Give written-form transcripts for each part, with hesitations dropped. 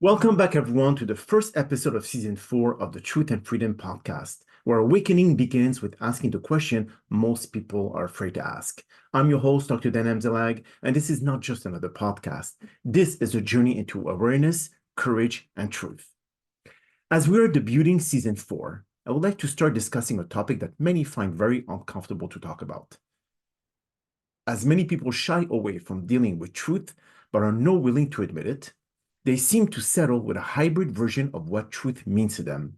Welcome back, everyone, to the first episode of Season 4 of the Truth and Freedom podcast, where awakening begins with asking the question most people are afraid to ask. I'm your host, Dr. Dan Amzalag, and this is not just another podcast. This is a journey into awareness, courage, and truth. As we're debuting Season 4, I would like to start discussing a topic that many find very uncomfortable to talk about. As many people shy away from dealing with truth, but are not willing to admit it, they seem to settle with a hybrid version of what truth means to them.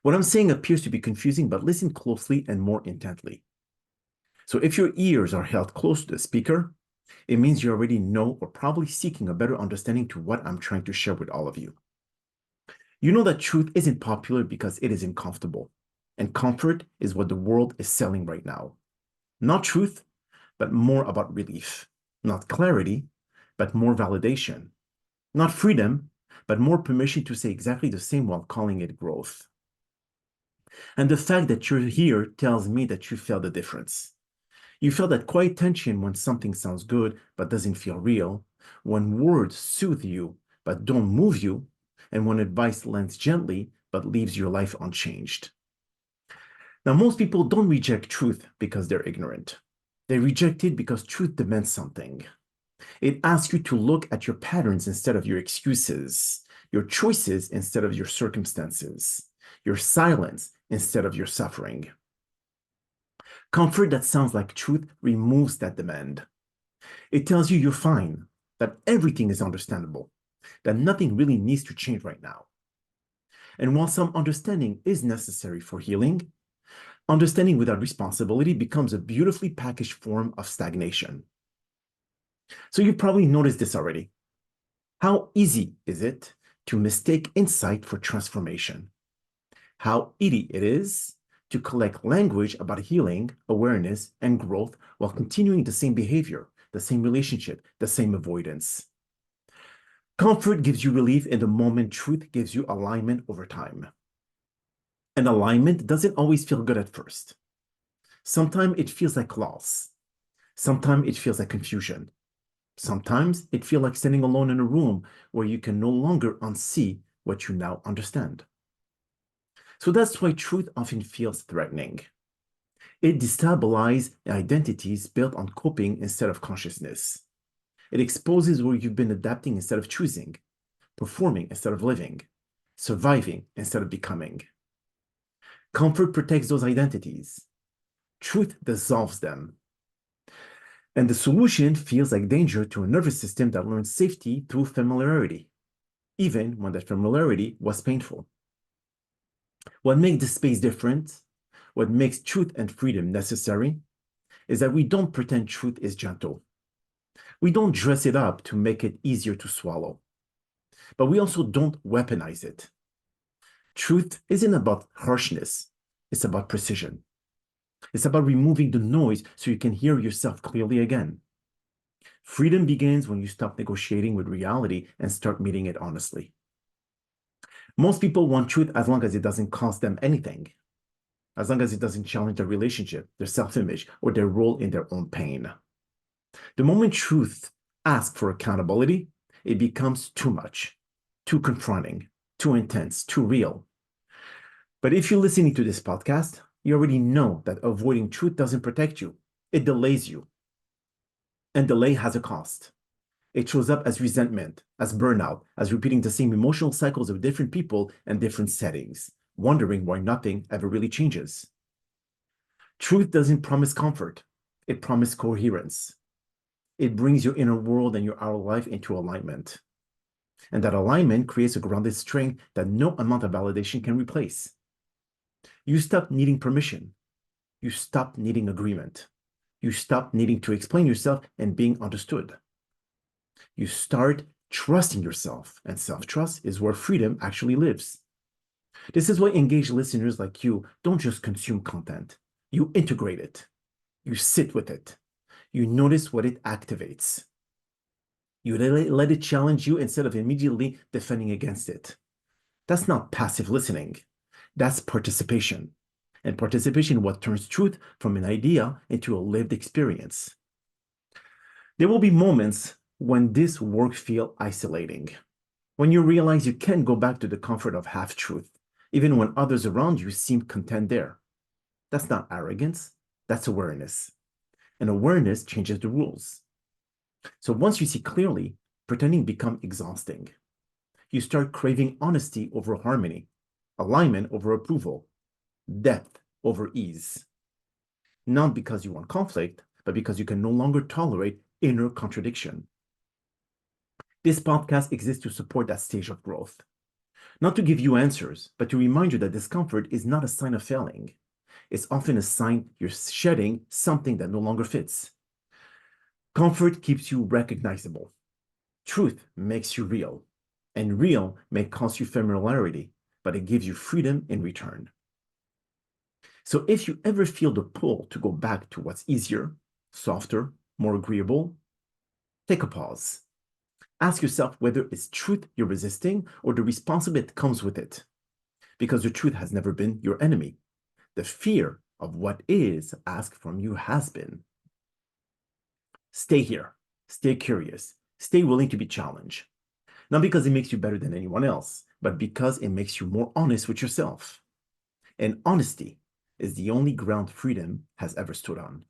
What I'm saying appears to be confusing, but listen closely and more intently. So if your ears are held close to the speaker, it means you already know or probably seeking a better understanding to what I'm trying to share with all of you. You know that truth isn't popular because it isn't comfortable, and comfort is what the world is selling right now. Not truth, but more about relief. Not clarity, but more validation. Not freedom, but more permission to say exactly the same while calling it growth. And the fact that you're here tells me that you felt the difference. You feel that quiet tension when something sounds good but doesn't feel real, when words soothe you but don't move you, and when advice lands gently but leaves your life unchanged. Now, most people don't reject truth because they're ignorant. They reject it because truth demands something. It asks you to look at your patterns instead of your excuses, your choices instead of your circumstances, your silence instead of your suffering. Comfort that sounds like truth removes that demand. It tells you you're fine, that everything is understandable, that nothing really needs to change right now. And while some understanding is necessary for healing, understanding without responsibility becomes a beautifully packaged form of stagnation. So you've probably noticed this already. How easy is it to mistake insight for transformation? How easy it is to collect language about healing, awareness, and growth while continuing the same behavior, the same relationship, the same avoidance. Comfort gives you relief in the moment. Truth gives you alignment over time. And alignment doesn't always feel good at first. Sometimes it feels like loss. Sometimes it feels like confusion. Sometimes it feels like standing alone in a room where you can no longer unsee what you now understand. So that's why truth often feels threatening. It destabilizes identities built on coping instead of consciousness. It exposes where you've been adapting instead of choosing, performing instead of living, surviving instead of becoming. Comfort protects those identities. Truth dissolves them. And the solution feels like danger to a nervous system that learns safety through familiarity, even when that familiarity was painful. What makes this space different, what makes truth and freedom necessary, is that we don't pretend truth is gentle. We don't dress it up to make it easier to swallow. But we also don't weaponize it. Truth isn't about harshness, it's about precision. It's about removing the noise so you can hear yourself clearly again. Freedom begins when you stop negotiating with reality and start meeting it honestly. Most people want truth as long as it doesn't cost them anything, as long as it doesn't challenge their relationship, their self-image, or their role in their own pain. The moment truth asks for accountability, it becomes too much, too confronting, too intense, too real. But if you're listening to this podcast, you already know that avoiding truth doesn't protect you. It delays you. And delay has a cost. It shows up as resentment, as burnout, as repeating the same emotional cycles of different people and different settings, wondering why nothing ever really changes. Truth doesn't promise comfort. It promises coherence. It brings your inner world and your outer life into alignment. And that alignment creates a grounded strength that no amount of validation can replace. You stop needing permission. You stop needing agreement. You stop needing to explain yourself and being understood. You start trusting yourself, and self-trust is where freedom actually lives. This is why engaged listeners like you don't just consume content. You integrate it. You sit with it. You notice what it activates. You let it challenge you instead of immediately defending against it. That's not passive listening. That's participation. And participation is what turns truth from an idea into a lived experience. There will be moments when this work feels isolating. When you realize you can't go back to the comfort of half-truth, even when others around you seem content there. That's not arrogance, that's awareness. And awareness changes the rules. So once you see clearly, pretending becomes exhausting. You start craving honesty over harmony, alignment over approval, depth over ease. Not because you want conflict, but because you can no longer tolerate inner contradiction. This podcast exists to support that stage of growth. Not to give you answers, but to remind you that discomfort is not a sign of failing. It's often a sign you're shedding something that no longer fits. Comfort keeps you recognizable. Truth makes you real. And real may cost you familiarity, but it gives you freedom in return. So if you ever feel the pull to go back to what's easier, softer, more agreeable, take a pause. Ask yourself whether it's truth you're resisting or the responsibility that comes with it. Because the truth has never been your enemy. The fear of what is asked from you has been. Stay here. Stay curious. Stay willing to be challenged. Not because it makes you better than anyone else, but because it makes you more honest with yourself. And honesty is the only ground freedom has ever stood on.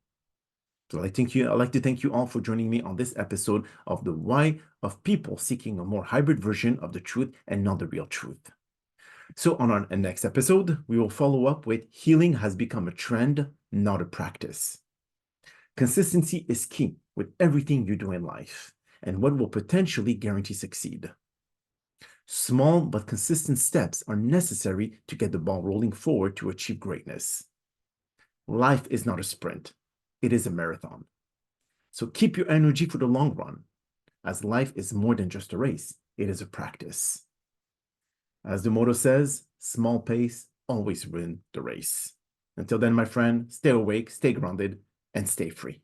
So I'd like to thank you all for joining me on this episode of The Why of People Seeking a More Hybrid Version of the Truth and Not the Real Truth. So on our next episode, we will follow up with Healing Has Become a Trend, Not a Practice. Consistency is key with everything you do in life and what will potentially guarantee succeed. Small but consistent steps are necessary to get the ball rolling forward to achieve greatness. Life is not a sprint. It is a marathon. So keep your energy for the long run, as life is more than just a race. It is a practice. As the motto says, small pace always win the race. Until then, my friend, stay awake, stay grounded, and stay free.